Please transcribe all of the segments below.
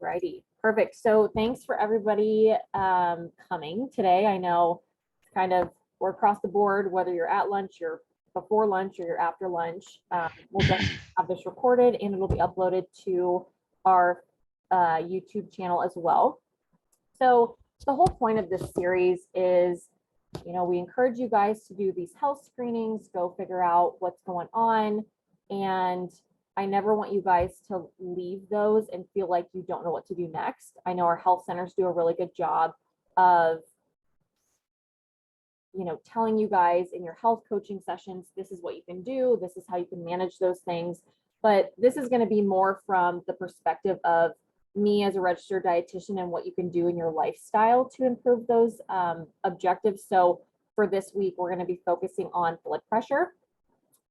Righty, perfect. So thanks for everybody coming today. I know it's kind of we're across the board, whether you're at lunch, you're before lunch, or you're after lunch. We'll just have this recorded and it'll be uploaded to our YouTube channel as well. So the whole point of this series is, we encourage you guys to do these health screenings, go figure out what's going on. And I never want you guys to leave those and feel like you don't know what to do next. I know our health centers do a really good job of, telling you guys in your health coaching sessions, this is what you can do, this is how you can manage those things. But this is going to be more from the perspective of me as a registered dietitian and what you can do in your lifestyle to improve those objectives. So for this week, we're going to be focusing on blood pressure.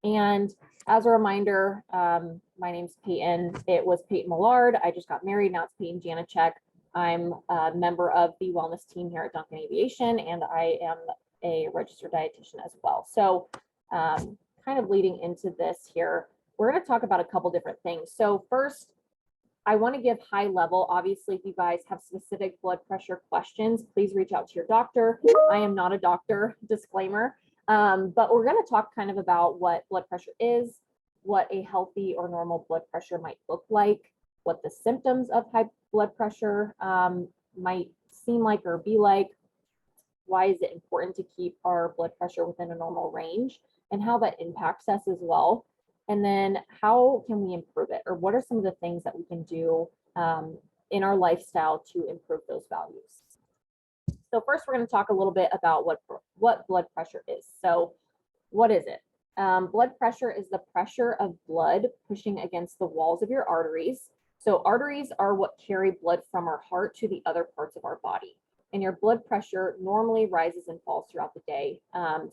And as a reminder, my name's Peyton. It was Peyton Millard. I just got married. Now it's Peyton Janicek. I'm a member of the wellness team here at Duncan Aviation, and I am a registered dietitian as well. So kind of leading into this here, we're going to talk about a couple different things. So first, I want to give high level. Obviously, if you guys have specific blood pressure questions, please reach out to your doctor. I am not a doctor, disclaimer. But we're going to talk kind of about what blood pressure is, what a healthy or normal blood pressure might look like, what the symptoms of high blood pressure might seem like or be like, why is it important to keep our blood pressure within a normal range, and how that impacts us as well. And then how can we improve it, or what are some of the things that we can do in our lifestyle to improve those values. So first, we're going to talk a little bit about what blood pressure is. So what is it? Blood pressure is the pressure of blood pushing against the walls of your arteries. So arteries are what carry blood from our heart to the other parts of our body. And your blood pressure normally rises and falls throughout the day.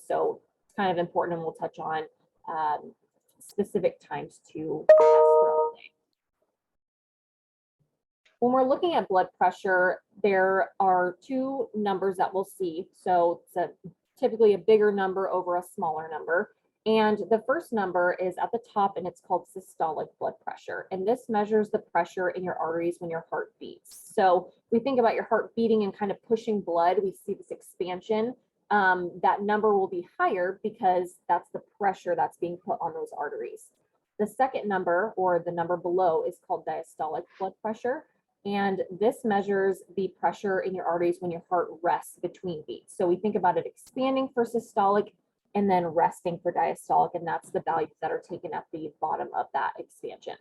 So it's kind of important, and we'll touch on specific times to test throughout the day. When we're looking at blood pressure, there are two numbers that we'll see. So it's typically a bigger number over a smaller number. And the first number is at the top, and it's called systolic blood pressure. And this measures the pressure in your arteries when your heart beats. So we think about your heart beating and kind of pushing blood. We see this expansion. That number will be higher because that's the pressure that's being put on those arteries. The second number, or the number below, is called diastolic blood pressure. And this measures the pressure in your arteries when your heart rests between beats. So we think about it expanding for systolic and then resting for diastolic, and that's the values that are taken at the bottom of that expansion.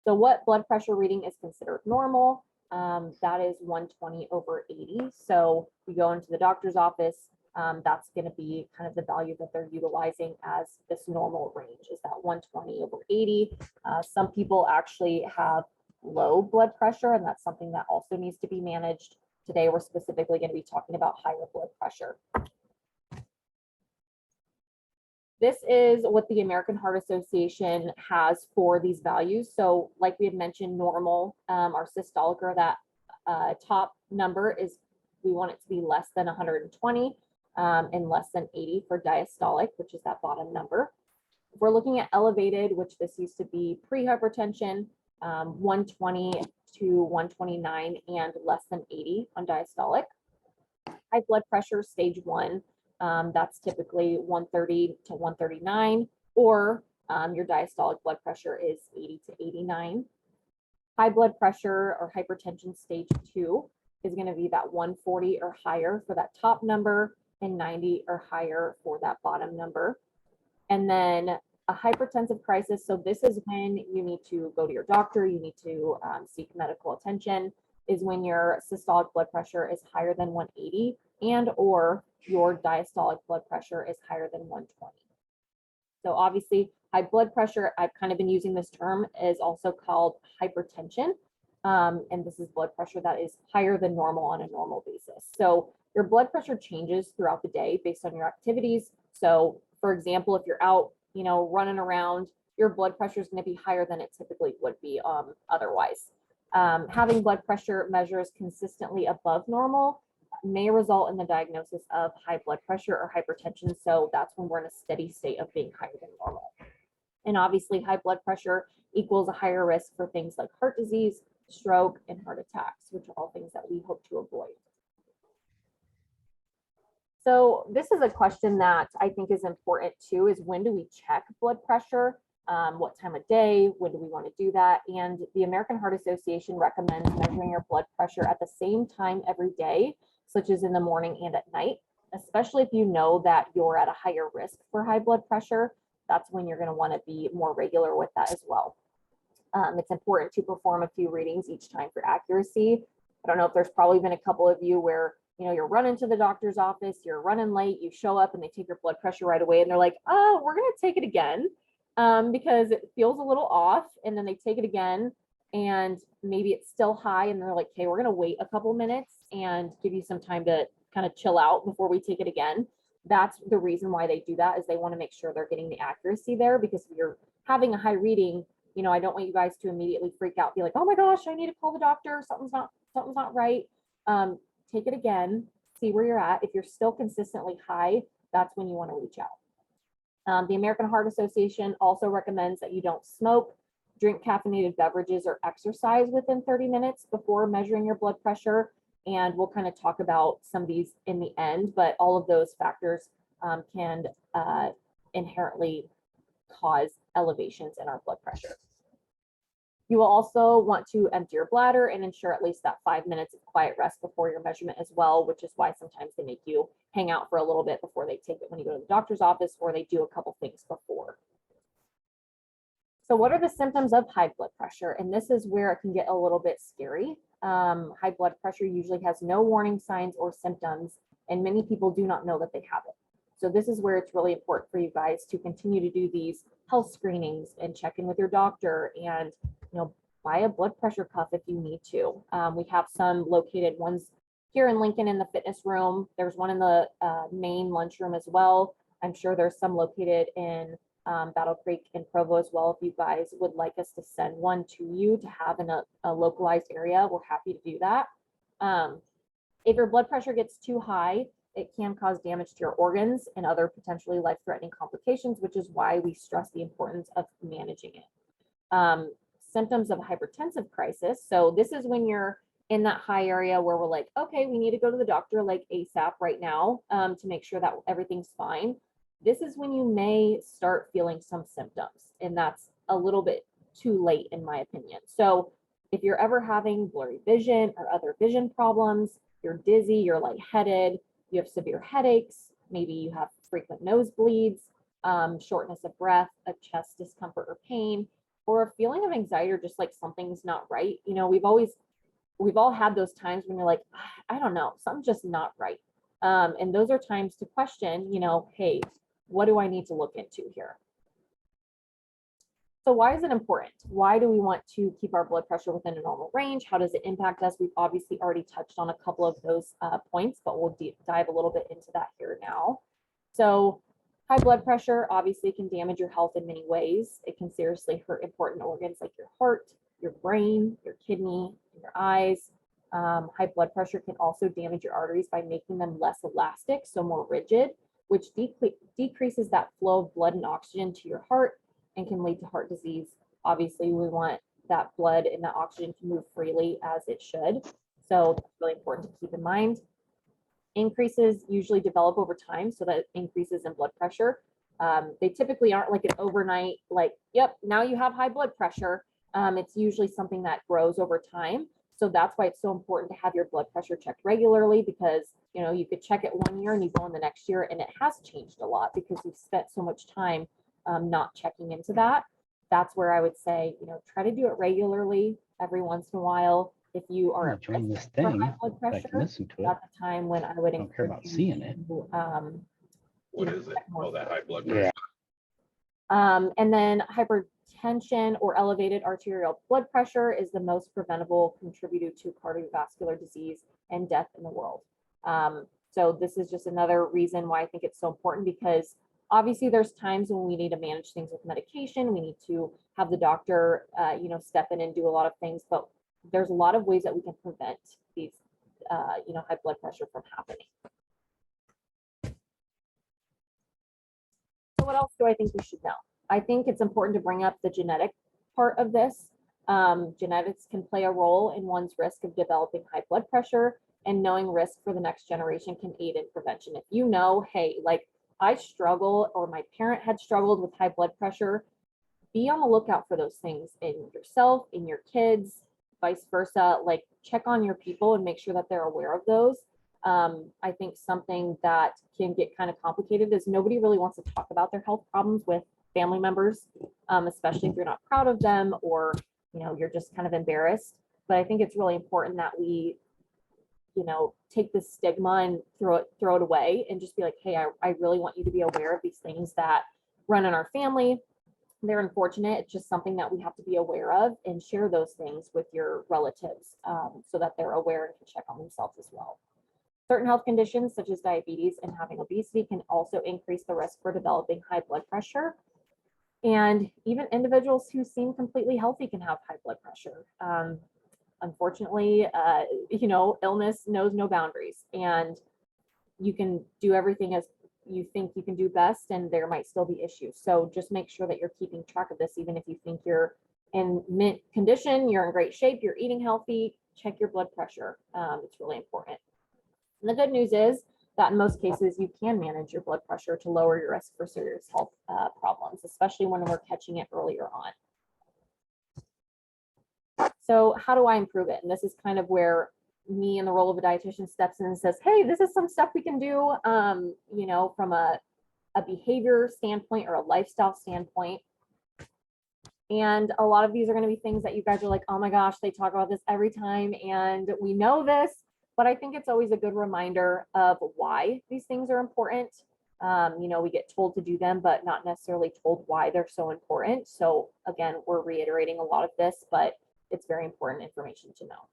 So what blood pressure reading is considered normal? That is 120/80. So you go into the doctor's office, that's going to be kind of the value that they're utilizing as this normal range, is that 120/80. Some people actually have low blood pressure, and that's something that also needs to be managed. Today, we're specifically going to be talking about higher blood pressure. This is what the American Heart Association has for these values. So like we had mentioned, normal, our systolic, or that top number, is we want it to be less than 120 and less than 80 for diastolic, which is that bottom number. If we're looking at elevated, which this used to be pre-hypertension, 120 to 129 and less than 80 on diastolic. High blood pressure, stage 1. That's typically 130 to 139, or your diastolic blood pressure is 80 to 89. High blood pressure or hypertension stage 2 is going to be that 140 or higher for that top number, and 90 or higher for that bottom number. And then a hypertensive crisis. So this is when you need to go to your doctor, you need to seek medical attention, is when your systolic blood pressure is higher than 180 and or your diastolic blood pressure is higher than 120. So obviously, high blood pressure, I've kind of been using this term, is also called hypertension. And this is blood pressure that is higher than normal on a normal basis. So your blood pressure changes throughout the day based on your activities. So for example, if you're out, running around, your blood pressure is going to be higher than it typically would be otherwise. Having blood pressure measures consistently above normal may result in the diagnosis of high blood pressure or hypertension. So that's when we're in a steady state of being higher than normal. And obviously, high blood pressure equals a higher risk for things like heart disease, stroke, and heart attacks, which are all things that we hope to avoid. So this is a question that I think is important too, is when do we check blood pressure? What time of day? When do we want to do that? And the American Heart Association recommends measuring your blood pressure at the same time every day, such as in the morning and at night, especially if you know that you're at a higher risk for high blood pressure. That's when you're going to want to be more regular with that as well. It's important to perform a few readings each time for accuracy. I don't know if there's probably been a couple of you where, you know, you're running to the doctor's office, you're running late, you show up and they take your blood pressure right away and they're like, oh, we're going to take it again because it feels a little off. And then they take it again and maybe it's still high and they're like, okay, we're going to wait a couple minutes and give you some time to kind of chill out before we take it again. That's the reason why they do that, is they want to make sure they're getting the accuracy there, because if you're having a high reading, you know, I don't want you guys to immediately freak out, be like, oh my gosh, I need to call the doctor. Something's not right. Take it again, see where you're at. If you're still consistently high, that's when you want to reach out. The American Heart Association also recommends that you don't smoke, drink caffeinated beverages, or exercise within 30 minutes before measuring your blood pressure. And we'll kind of talk about some of these in the end, but all of those factors can inherently cause elevations in our blood pressure. You will also want to empty your bladder and ensure at least that 5 minutes of quiet rest before your measurement as well, which is why sometimes they make you hang out for a little bit before they take it when you go to the doctor's office, or they do a couple things before. So what are the symptoms of high blood pressure? And this is where it can get a little bit scary. High blood pressure usually has no warning signs or symptoms, and many people do not know that they have it. So this is where it's really important for you guys to continue to do these health screenings and check in with your doctor, and, you know, buy a blood pressure cuff if you need to. We have some located ones here in Lincoln in the fitness room. There's one in the main lunchroom as well. I'm sure there's some located in Battle Creek and Provo as well. If you guys would like us to send one to you to have in a localized area, we're happy to do that. If your blood pressure gets too high, it can cause damage to your organs and other potentially life-threatening complications, which is why we stress the importance of managing it. Symptoms of hypertensive crisis. So this is when you're in that high area where we're like, okay, we need to go to the doctor like ASAP right now to make sure that everything's fine. This is when you may start feeling some symptoms, and that's a little bit too late in my opinion. So if you're ever having blurry vision or other vision problems, you're dizzy, you're lightheaded, you have severe headaches, maybe you have frequent nosebleeds, shortness of breath, a chest discomfort or pain, or a feeling of anxiety, or just like something's not right. You know, we've all had those times when you're like, I don't know, something's just not right. And those are times to question, you know, hey, what do I need to look into here? So why is it important? Why do we want to keep our blood pressure within a normal range? How does it impact us? We've obviously already touched on a couple of those points, but we'll dive a little bit into that here now. So high blood pressure obviously can damage your health in many ways. It can seriously hurt important organs like your heart, your brain, your kidney, your eyes. High blood pressure can also damage your arteries by making them less elastic, so more rigid, which decreases that flow of blood and oxygen to your heart and can lead to heart disease. Obviously, we want that blood and that oxygen to move freely as it should. So that's really important to keep in mind. Increases usually develop over time, so that increases in blood pressure. They typically aren't like an overnight, like, yep, now you have high blood pressure. It's usually something that grows over time. So that's why it's so important to have your blood pressure checked regularly, because, you know, you could check it 1 year and you go in the next year and it has changed a lot because you've spent so much time not checking into that. That's where I would say, you know, try to do it regularly, every once in a while. If you are at join risk this for thing, high blood I can pressure, listen to it. that's the time when I would I don't care about seeing it. What is it? Oh, that high blood Yeah. pressure. And then hypertension or elevated arterial blood pressure is the most preventable contributor to cardiovascular disease and death in the world. So this is just another reason why I think it's so important, because obviously there's times when we need to manage things with medication. We need to have the doctor, you know, step in and do a lot of things, but there's a lot of ways that we can prevent these, you know, high blood pressure from happening. So what else do I think we should know? I think it's important to bring up the genetic part of this. Genetics can play a role in one's risk of developing high blood pressure, and knowing risk for the next generation can aid in prevention. If you know, hey, like I struggle or my parent had struggled with high blood pressure, be on the lookout for those things in yourself, in your kids, vice versa. Like check on your people and make sure that they're aware of those. I think something that can get kind of complicated is nobody really wants to talk about their health problems with family members, especially if you're not proud of them or you're just kind of embarrassed. But I think it's really important that we take this stigma and throw it away and just be like, hey, I really want you to be aware of these things that run in our family. They're unfortunate. It's just something that we have to be aware of, and share those things with your relatives so that they're aware and can check on themselves as well. Certain health conditions such as diabetes and having obesity can also increase the risk for developing high blood pressure. And even individuals who seem completely healthy can have high blood pressure. Unfortunately, illness knows no boundaries, and you can do everything as you think you can do best, and there might still be issues. So just make sure that you're keeping track of this, even if you think you're in mint condition, you're in great shape, you're eating healthy, check your blood pressure. It's really important. And the good news is that in most cases, you can manage your blood pressure to lower your risk for serious health problems, especially when we're catching it earlier on. So how do I improve it? And this is kind of where me in the role of a dietitian steps in and says, hey, this is some stuff we can do, from a behavior standpoint or a lifestyle standpoint. And a lot of these are going to be things that you guys are like, oh my gosh, they talk about this every time and we know this, but I think it's always a good reminder of why these things are important. We get told to do them, but not necessarily told why they're so important. So again, we're reiterating a lot of this, but it's very important information to know.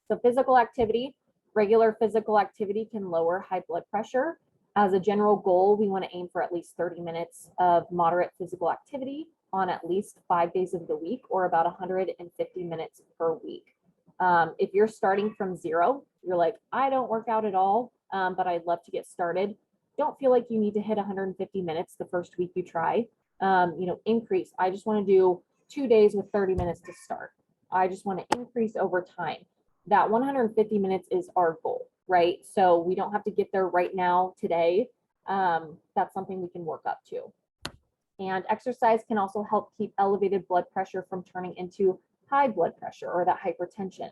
So physical activity, regular physical activity can lower high blood pressure. As a general goal, we want to aim for at least 30 minutes of moderate physical activity on at least 5 days of the week, or about 150 minutes per week. If you're starting from zero, you're like, I don't work out at all, but I'd love to get started. Don't feel like you need to hit 150 minutes the first week you try. Increase. I just want to do 2 days with 30 minutes to start. I just want to increase over time. That 150 minutes is our goal, right? So we don't have to get there right now today. That's something we can work up to. And exercise can also help keep elevated blood pressure from turning into high blood pressure or that hypertension.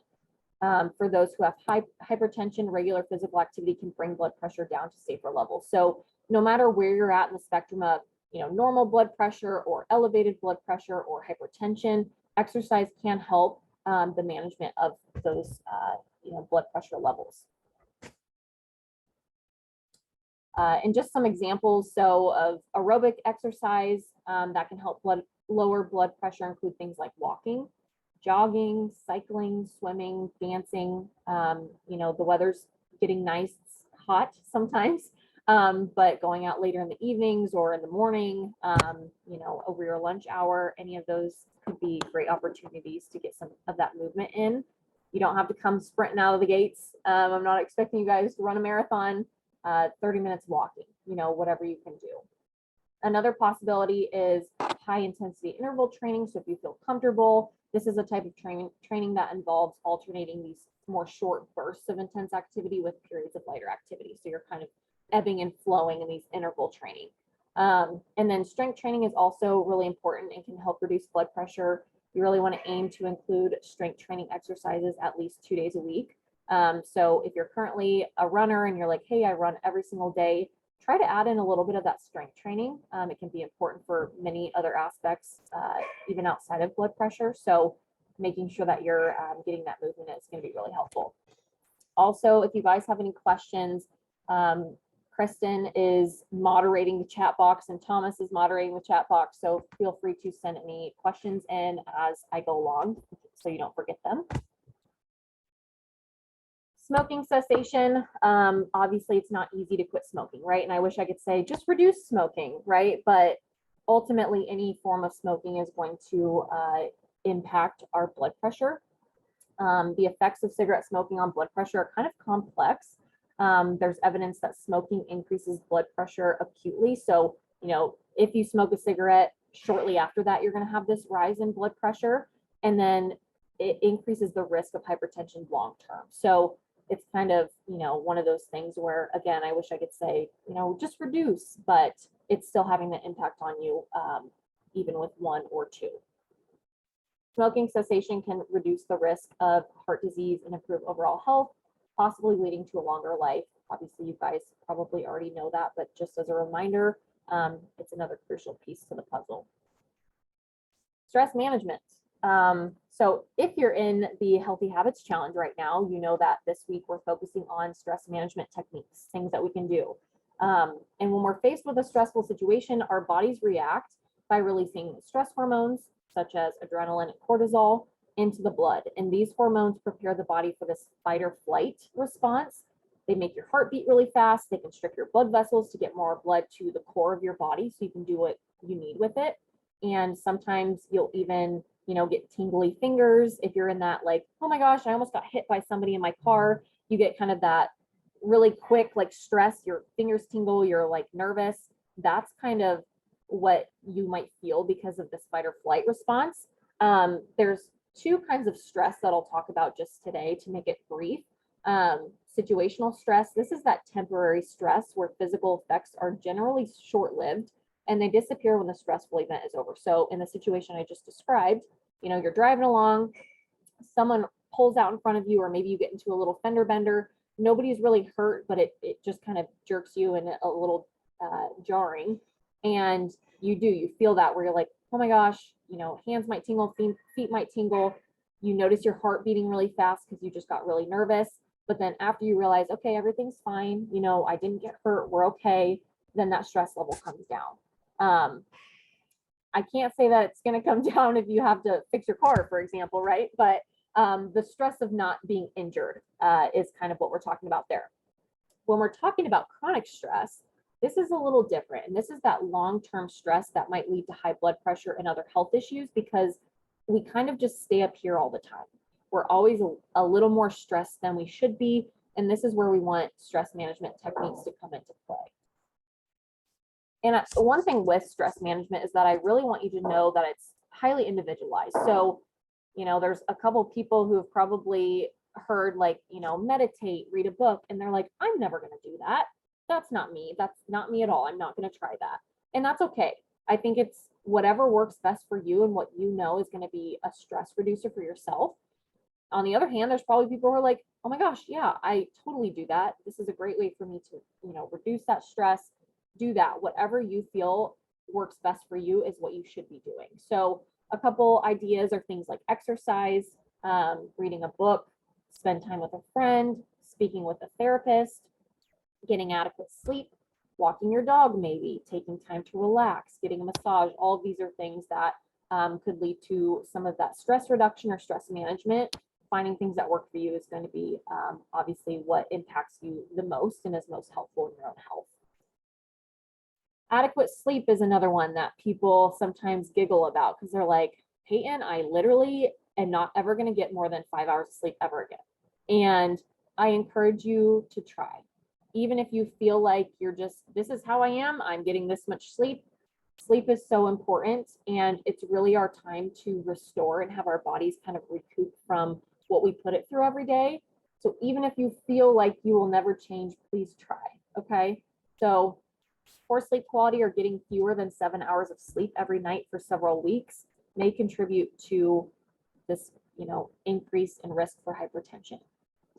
For those who have high hypertension, regular physical activity can bring blood pressure down to safer levels. So no matter where you're at in the spectrum of normal blood pressure or elevated blood pressure or hypertension, exercise can help the management of those blood pressure levels. And just some examples, so of aerobic exercise that can help lower blood pressure include things like walking, jogging, cycling, swimming, dancing. The weather's getting nice, hot sometimes, but going out later in the evenings or in the morning, over your lunch hour, any of those could be great opportunities to get some of that movement in. You don't have to come sprinting out of the gates. I'm not expecting you guys to run a marathon. 30 minutes walking, whatever you can do. Another possibility is high intensity interval training. So if you feel comfortable, this is a type of training that involves alternating these more short bursts of intense activity with periods of lighter activity. So you're kind of ebbing and flowing in these interval training. And then strength training is also really important and can help reduce blood pressure. You really want to aim to include strength training exercises at least 2 days a week. So if you're currently a runner and you're like, hey, I run every single day, try to add in a little bit of that strength training. It can be important for many other aspects, even outside of blood pressure. So making sure that you're getting that movement is going to be really helpful. Also, if you guys have any questions, Kristen is moderating the chat box and Thomas is moderating the chat box. So feel free to send any questions in as I go along so you don't forget them. Smoking cessation, obviously it's not easy to quit smoking, right? And I wish I could say just reduce smoking, right? But ultimately any form of smoking is going to impact our blood pressure. The effects of cigarette smoking on blood pressure are kind of complex. There's evidence that smoking increases blood pressure acutely. So, if you smoke a cigarette, shortly after that, you're going to have this rise in blood pressure. and then it increases the risk of hypertension long-term. So it's kind of, one of those things where, again, I wish I could say, just reduce, but it's still having the impact on you, even with 1 or 2. Smoking cessation can reduce the risk of heart disease and improve overall health, possibly leading to a longer life. Obviously, you guys probably already know that, but just as a reminder, it's another crucial piece to the puzzle. Stress management. So if you're in the Healthy Habits Challenge right now, you know that this week we're focusing on stress management techniques, things that we can do. And when we're faced with a stressful situation, our bodies react by releasing stress hormones, such as adrenaline and cortisol, into the blood. And these hormones prepare the body for this fight or flight response. They make your heart beat really fast. They constrict your blood vessels to get more blood to the core of your body so you can do what you need with it. And sometimes you'll even, get tingly fingers. If you're in that, like, oh my gosh, I almost got hit by somebody in my car, you get kind of that really quick, like, stress, your fingers tingle, you're like nervous. That's kind of what you might feel because of this fight or flight response. There's 2 kinds of stress that I'll talk about just today to make it brief. Situational stress. This is that temporary stress where physical effects are generally short-lived and they disappear when the stressful event is over. So in the situation I just described, you're driving along, someone pulls out in front of you, or maybe you get into a little fender bender. Nobody's really hurt, but it just kind of jerks you and a little jarring. And you feel that where you're like, oh my gosh, hands might tingle, feet might tingle. You notice your heart beating really fast because you just got really nervous. But then after you realize, okay, everything's fine, I didn't get hurt, we're okay, then that stress level comes down. I can't say that it's going to come down if you have to fix your car, for example, right? But the stress of not being injured is kind of what we're talking about there. When we're talking about chronic stress, this is a little different. And this is that long-term stress that might lead to high blood pressure and other health issues because we kind of just stay up here all the time. We're always a little more stressed than we should be. And this is where we want stress management techniques to come into play. And one thing with stress management is that I really want you to know that it's highly individualized. So, there's a couple people who have probably heard, like, meditate, read a book, and they're like, I'm never going to do that. That's not me. That's not me at all. I'm not going to try that. And that's okay. I think it's whatever works best for you and what you know is going to be a stress reducer for yourself. On the other hand, there's probably people who are like, oh my gosh, yeah, I totally do that. This is a great way for me to, reduce that stress. Do that. Whatever you feel works best for you is what you should be doing. So a couple ideas are things like exercise, reading a book, spend time with a friend, speaking with a therapist, getting adequate sleep, walking your dog maybe, taking time to relax, getting a massage. All of these are things that could lead to some of that stress reduction or stress management. Finding things that work for you is going to be obviously what impacts you the most and is most helpful in your own health. Adequate sleep is another one that people sometimes giggle about because they're like, Peyton, I literally am not ever going to get more than 5 hours of sleep ever again. And I encourage you to try. Even if you feel like this is how I am, I'm getting this much sleep. Sleep is so important, and it's really our time to restore and have our bodies kind of recoup from what we put it through every day. So even if you feel like you will never change, please try, okay? So poor sleep quality or getting fewer than 7 hours of sleep every night for several weeks may contribute to this, increase in risk for hypertension.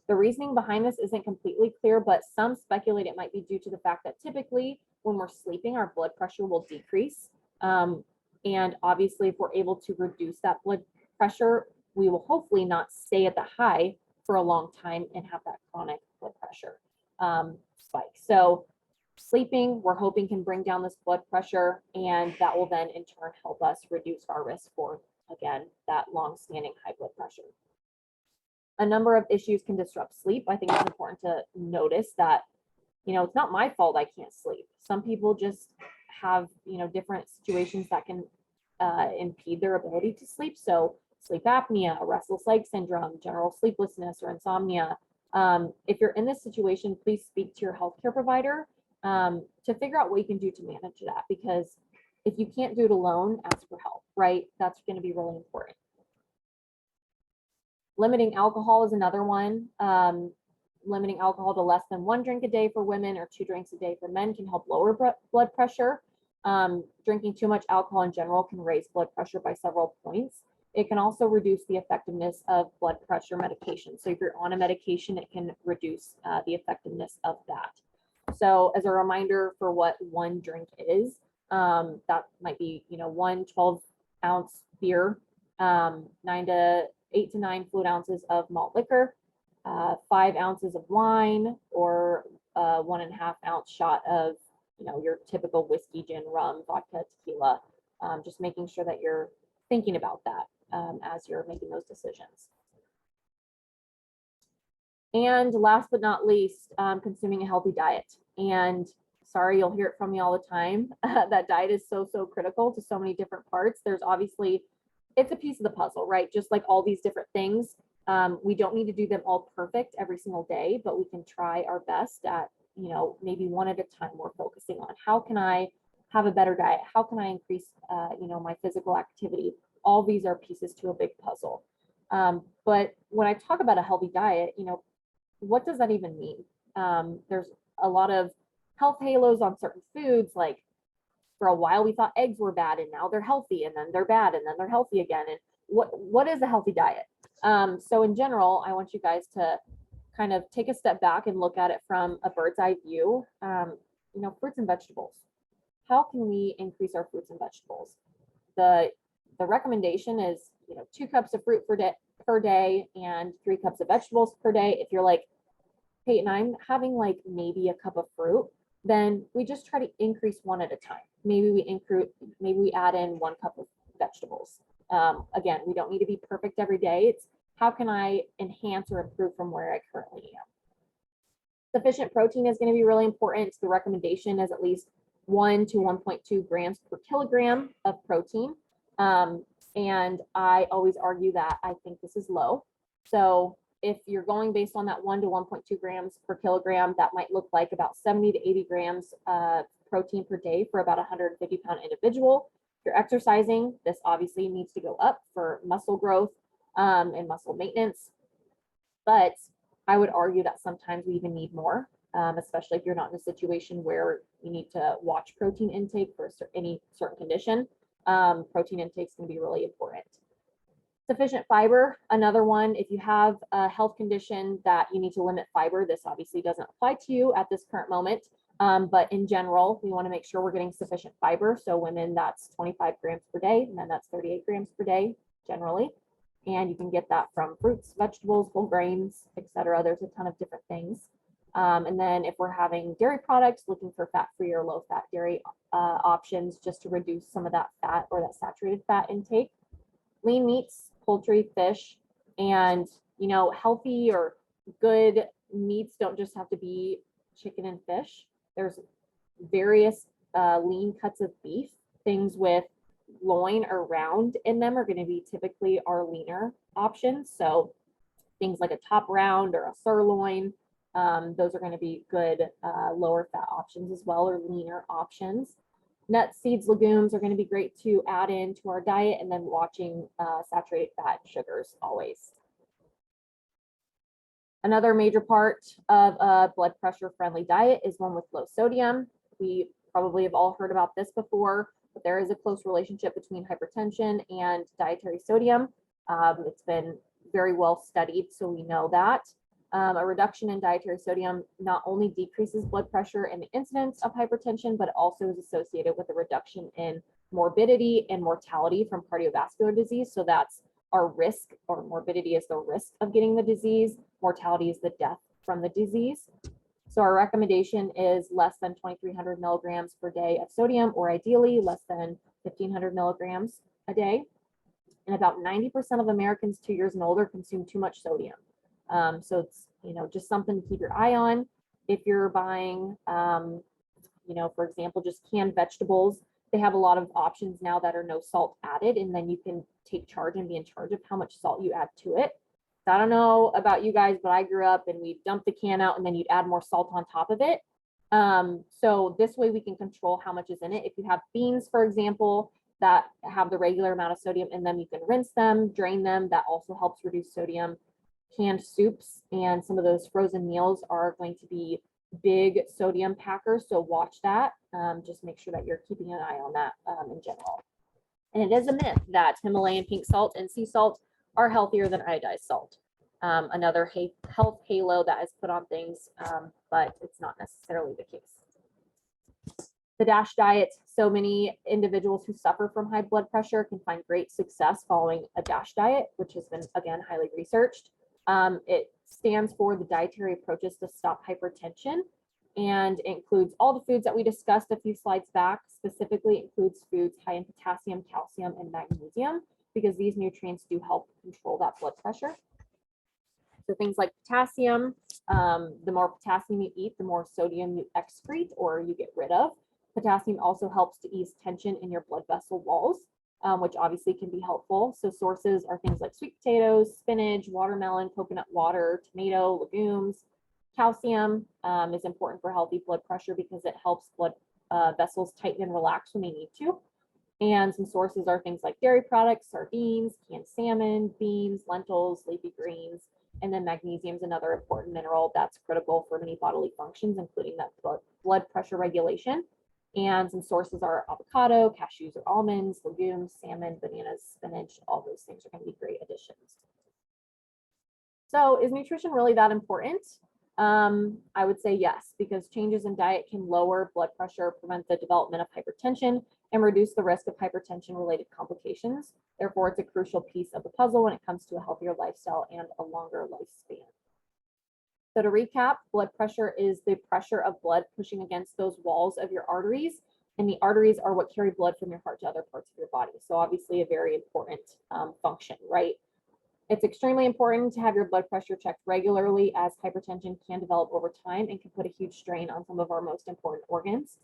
The reasoning behind this isn't completely clear, but some speculate it might be due to the fact that typically when we're sleeping, our blood pressure will decrease. And obviously, if we're able to reduce that blood pressure, we will hopefully not stay at the high for a long time and have that chronic blood pressure spike. So sleeping, we're hoping, can bring down this blood pressure, and that will then in turn help us reduce our risk for, again, that long-standing high blood pressure. A number of issues can disrupt sleep. I think it's important to notice that, it's not my fault I can't sleep. Some people just have, different situations that can impede their ability to sleep. So sleep apnea, restless leg syndrome, general sleeplessness, or insomnia. If you're in this situation, please speak to your healthcare provider to figure out what you can do to manage that. Because if you can't do it alone, ask for help, right? That's going to be really important. Limiting alcohol is another one. Limiting alcohol to less than 1 drink a day for women or 2 drinks a day for men can help lower blood pressure. Drinking too much alcohol in general can raise blood pressure by several points. It can also reduce the effectiveness of blood pressure medication. So if you're on a medication, it can reduce the effectiveness of that. So as a reminder for what 1 drink is, that might be, 1 12-ounce beer, 8 to 9 fluid ounces of malt liquor, 5 ounces of wine, or 1.5 ounce shot of, your typical whiskey, gin, rum, vodka, tequila. Just making sure that you're thinking about that as you're making those decisions. And last but not least, consuming a healthy diet. And sorry, you'll hear it from me all the time. That diet is so critical to so many different parts. There's obviously, it's a piece of the puzzle, right? Just like all these different things. We don't need to do them all perfect every single day, but we can try our best at, maybe one at a time. We're focusing on how can I have a better diet? How can I increase, my physical activity? All these are pieces to a big puzzle. But when I talk about a healthy diet, what does that even mean? There's a lot of health halos on certain foods. Like for a while we thought eggs were bad and now they're healthy, and then they're bad and then they're healthy again. And what is a healthy diet? So in general, I want you guys to kind of take a step back and look at it from a bird's eye view. Fruits and vegetables. How can we increase our fruits and vegetables? The recommendation is 2 cups of fruit per day and 3 cups of vegetables per day. If you're like, Peyton, I'm having like maybe a cup of fruit, then we just try to increase 1 at a time. Maybe we add in 1 cup of vegetables. Again, we don't need to be perfect every day. It's how can I enhance or improve from where I currently am? Sufficient protein is going to be really important. The recommendation is at least 1 to 1.2 grams per kilogram of protein. And I always argue that I think this is low. So if you're going based on that 1 to 1.2 grams per kilogram, that might look like about 70 to 80 grams protein per day for about a 150-pound individual. If you're exercising, this obviously needs to go up for muscle growth and muscle maintenance. But I would argue that sometimes we even need more, especially if you're not in a situation where you need to watch protein intake for any certain condition. Protein intake is going to be really important. Sufficient fiber, another one. If you have a health condition that you need to limit fiber, this obviously doesn't apply to you at this current moment. But in general, we want to make sure we're getting sufficient fiber. So women, that's 25 grams per day, men, that's 38 grams per day generally. And you can get that from fruits, vegetables, whole grains, etc. There's a ton of different things. And then if we're having dairy products, looking for fat-free or low-fat dairy options just to reduce some of that fat or that saturated fat intake. Lean meats, poultry, fish, and healthy or good meats don't just have to be chicken and fish. There's various lean cuts of beef. Things with loin or round in them are going to be typically our leaner options. So things like a top round or a sirloin, those are going to be good lower fat options as well, or leaner options. Nuts, seeds, legumes are going to be great to add into our diet, and then watching saturated fat and sugars always. Another major part of a blood pressure friendly diet is one with low sodium. We probably have all heard about this before, but there is a close relationship between hypertension and dietary sodium. It's been very well studied, so we know that. A reduction in dietary sodium not only decreases blood pressure and the incidence of hypertension, but also is associated with a reduction in morbidity and mortality from cardiovascular disease. So that's our risk, or morbidity is the risk of getting the disease. Mortality is the death from the disease. So our recommendation is less than 2,300 milligrams per day of sodium, or ideally less than 1,500 milligrams a day. And about 90% of Americans 2 years and older consume too much sodium. So it's, just something to keep your eye on. If you're buying, for example, just canned vegetables, they have a lot of options now that are no salt added, and then you can take charge and be in charge of how much salt you add to it. So I don't know about you guys, but I grew up and we dumped the can out and then you'd add more salt on top of it. So this way we can control how much is in it. If you have beans, for example, that have the regular amount of sodium in them, you can rinse them, drain them. That also helps reduce sodium. canned soups and some of those frozen meals are going to be big sodium packers. So watch that. Just make sure that you're keeping an eye on that in general. And it is a myth that Himalayan pink salt and sea salt are healthier than iodized salt. Another health halo that is put on things, but it's not necessarily the case. The DASH diet, so many individuals who suffer from high blood pressure can find great success following a DASH diet, which has been, again, highly researched. It stands for the dietary approaches to stop hypertension and includes all the foods that we discussed a few slides back. Specifically includes foods high in potassium, calcium, and magnesium, because these nutrients do help control that blood pressure. So things like potassium, the more potassium you eat, the more sodium you excrete or you get rid of. Potassium also helps to ease tension in your blood vessel walls, which obviously can be helpful. So sources are things like sweet potatoes, spinach, watermelon, coconut water, tomato, legumes. Calcium is important for healthy blood pressure because it helps blood vessels tighten and relax when they need to. And some sources are things like dairy products, sardines, canned salmon, beans, lentils, leafy greens. And then magnesium is another important mineral that's critical for many bodily functions, including that blood pressure regulation. And some sources are avocado, cashews or almonds, legumes, salmon, bananas, spinach. All those things are going to be great additions. So is nutrition really that important? I would say yes, because changes in diet can lower blood pressure, prevent the development of hypertension, and reduce the risk of hypertension-related complications. Therefore, it's a crucial piece of the puzzle when it comes to a healthier lifestyle and a longer lifespan. So to recap, blood pressure is the pressure of blood pushing against those walls of your arteries, and the arteries are what carry blood from your heart to other parts of your body. So obviously a very important function, right? It's extremely important to have your blood pressure checked regularly, as hypertension can develop over time and can put a huge strain on some of our most important organs.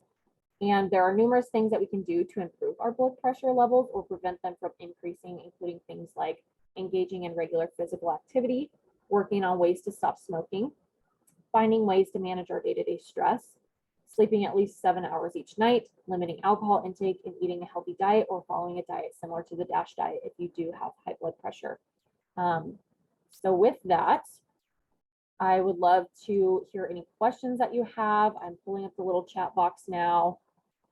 And there are numerous things that we can do to improve our blood pressure levels or prevent them from increasing, including things like engaging in regular physical activity, working on ways to stop smoking, finding ways to manage our day-to-day stress, sleeping at least 7 hours each night, limiting alcohol intake, and eating a healthy diet or following a diet similar to the DASH diet if you do have high blood pressure. So with that, I would love to hear any questions that you have. I'm pulling up the little chat box now.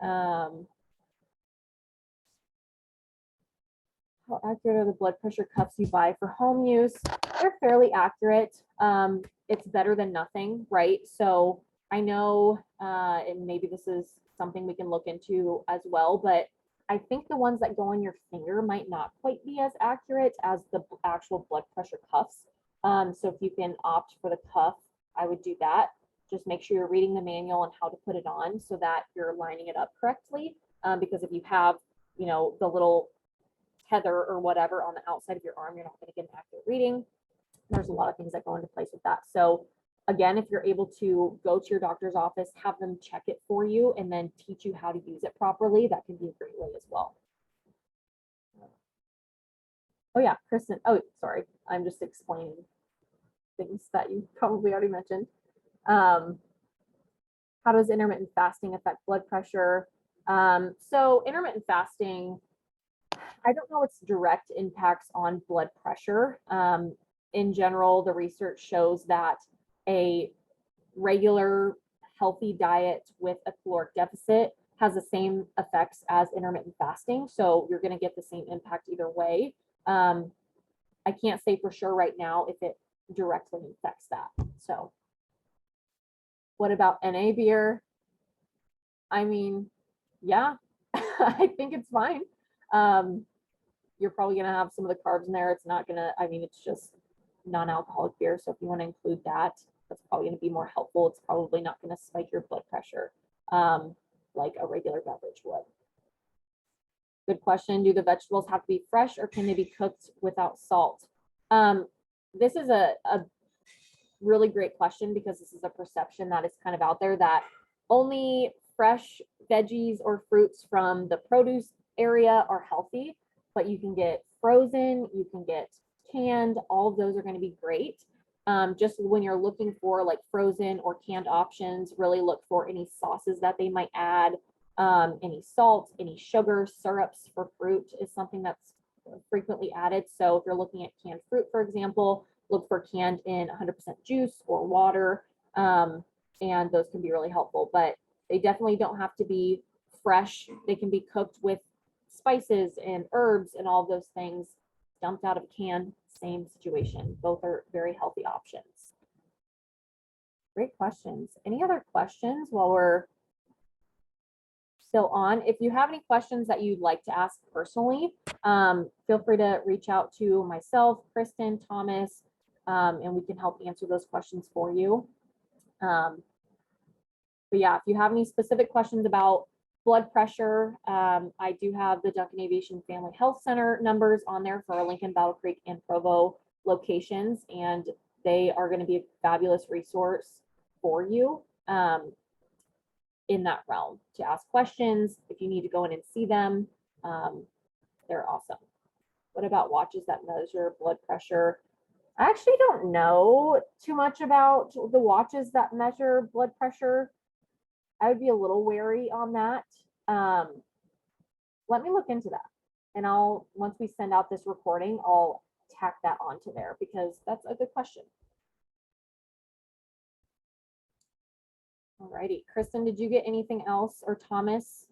How accurate are the blood pressure cuffs you buy for home use? They're fairly accurate. It's better than nothing, right? So I know, and maybe this is something we can look into as well, but I think the ones that go on your finger might not quite be as accurate as the actual blood pressure cuffs. So if you can opt for the cuff, I would do that. Just make sure you're reading the manual on how to put it on so that you're lining it up correctly. Because if you have, you know, the little tether or whatever on the outside of your arm, you're not going to get an accurate reading. There's a lot of things that go into place with that. So again, if you're able to go to your doctor's office, have them check it for you and then teach you how to use it properly, that can be a great way as well. Oh yeah, Kristen, oh, sorry. I'm just explaining things that you probably already mentioned. How does intermittent fasting affect blood pressure? So intermittent fasting, I don't know its direct impacts on blood pressure. In general, the research shows that a regular healthy diet with a caloric deficit has the same effects as intermittent fasting. So you're going to get the same impact either way. I can't say for sure right now if it directly affects that. So what about NA beer? I mean, yeah, I think it's fine. You're probably going to have some of the carbs in there. It's not going to, I mean, it's just non-alcoholic beer. So if you want to include that, that's probably going to be more helpful. It's probably not going to spike your blood pressure like a regular beverage would. Good question. Do the vegetables have to be fresh or can they be cooked without salt? This is a really great question because this is a perception that is kind of out there that only fresh veggies or fruits from the produce area are healthy, but you can get frozen, you can get canned, all of those are going to be great. Just when you're looking for like frozen or canned options, really look for any sauces that they might add, any salt, any sugar, syrups for fruit is something that's frequently added. So if you're looking at canned fruit, for example, look for canned in 100% juice or water. And those can be really helpful, but they definitely don't have to be fresh. They can be cooked with spices and herbs and all those things, dumped out of a can, same situation. Both are very healthy options. Great questions. Any other questions while we're still on? If you have any questions that you'd like to ask personally, feel free to reach out to myself, Kristen, Thomas, and we can help answer those questions for you. But yeah, if you have any specific questions about blood pressure, I do have the Duncan Aviation Family Health Center numbers on there for our Lincoln, Battle Creek, and Provo locations, and they are going to be a fabulous resource for you in that realm to ask questions. If you need to go in and see them, they're awesome. What about watches that measure blood pressure? I actually don't know too much about the watches that measure blood pressure. I would be a little wary on that. Let me look into that. And once we send out this recording, I'll tack that onto there because that's a good question. Alrighty, Kristen, did you get anything else, or Thomas?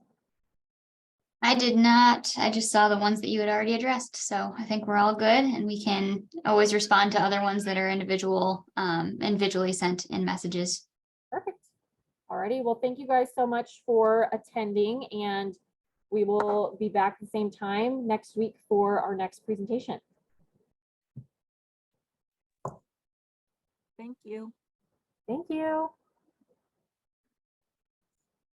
I did not. I just saw the ones that you had already addressed. So I think we're all good, and we can always respond to other ones that are individually sent in messages. Perfect. Alrighty, well, thank you guys so much for attending, and we will be back at the same time next week for our next presentation. Thank you. Thank you.